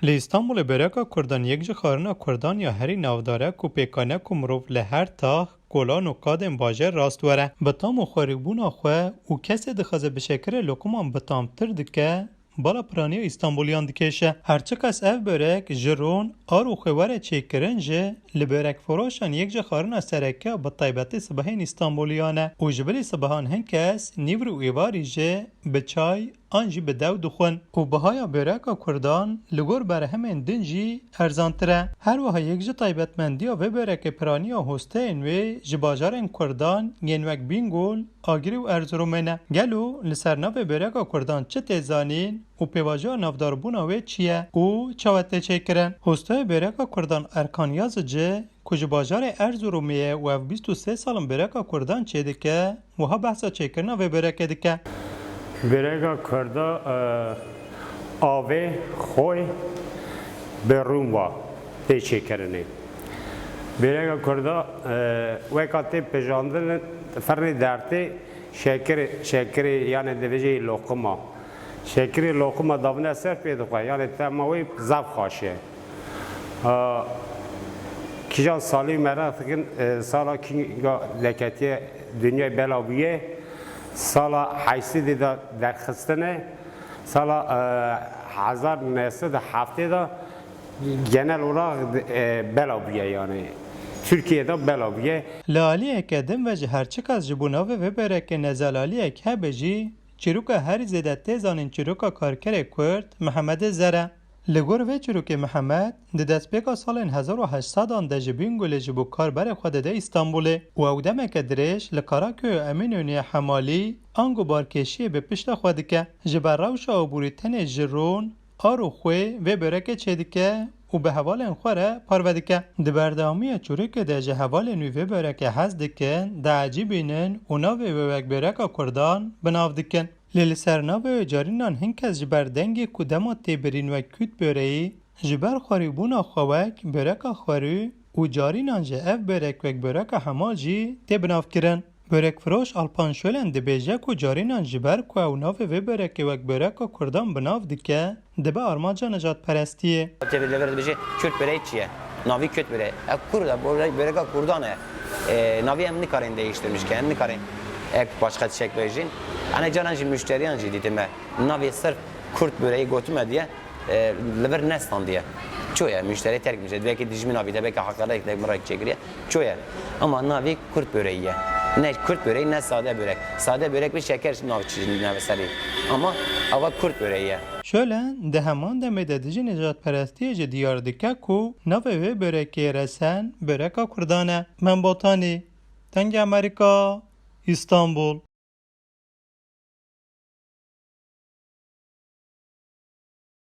لی استانبول برکا کردان یک جه خارنا کردان یا هری نافداره کو پیکانه کو مروف لهر تاخ گلان و قادم باجه راست وره بتام و خاریبون آخوه و کسی دخوازه بشکر لکومان بتام تر دکه بالا پرانی استانبولیان دکشه هرچه کس اف برک جرون آرو خواره چه کرنجه لبرک فروشان یک جه خارنا سرکه با طیبتی سبهین استانبولیانه و جبلی سبهان هنکس نیور و ایواری جه بچای آنجی به دو دخون و بهای برکا کردان لگور بر همین دنجی ارزانتره هر وها یک جه طیبتمندی و برک پرانی و هسته انوی جباجارن کردان ینوک بینگول آگری و ارزرومنه گلو لسرناف برکا کردان چه تیزانین و پیواجه نافدار بوناوی چیه و چاوته چه کرن هسته برکا کردان ارکانیاز جه کج باجار ارزرومیه و 23 سالم برکا کردان چه دکه و ها بحثا چه کرنا و برکه دکه برگا کرده آوه خوی به روم و پیچه کرنه برگا کرده وقتی پجاندن فرنی درته شکر یعنی دویجه لقمه شکر لقمه دابنه سر پیدا کنه یعنی تمامی زب خاشه کجا سالی مرا تکن سالا کی لکتی دنیای بلاویه سالا حیثی دا درخستنه سالا 1907 دا genel olarak belabiye yani Türkiye'de belabiye. لالی کدم و جهرچک از جبوناوه و برک نزلالی که بجی چروک هر زیده تیزانین چروک کارکر کرد محمد زره لگور و چروک محمد ده دست بیگا سال 1800 آن ده جبین گل جبو کار بر خود ده استانبوله و او دمک درش لکاراکو امینونی حمالی آنگو بارکشی به پشت خود که جبر روش آبوریتن جرون آرو خوی و برک چیدکه و به حوال انخواره پارودکه ده بردامی چروک ده جه حوال نوی برک هز دکن ده عجیبینن و ناوی ببک برک کردان بناو دکن لیل سرناو و جارینان هنک از جبر دنگی کدما تیبرین و کود برهی جبر خاریبونا خواهک برک خاری و جارینان جه اف برک و برک همال جی تیبناف کرن برک فروش الپان شولن ده بیجک و جارینان جبر که او ناف و برک و برک کردان بناف دکه ده به آرماجا نجات پرستیه تبلیغات بیشه کرد برای چیه؟ ناوی کرد برای کرد برای کردانه ناوی هم نکارین değiştirmiş که نکارین ek başka şekilde için. Ana cananji müşteriyanji dedim ben. Navi sırf Kürt böreği götürme diye lever nestan diye. Çoya müşteri terk etmiş. Belki dijmin abi de belki haklarda ekmek merak çekiriyor. Çoya. Ama navi Kürt böreği ye. Ne Kürt böreği ne sade börek. Sade börek bir şeker navi çizim neveseri. Ama ava Kürt böreği ye. شله ده همان ده مددجی نجات پرستی جه دیار دکه کو نوه و برکی رسن برکا کردانه من بطانی تنگ امریکا استانبول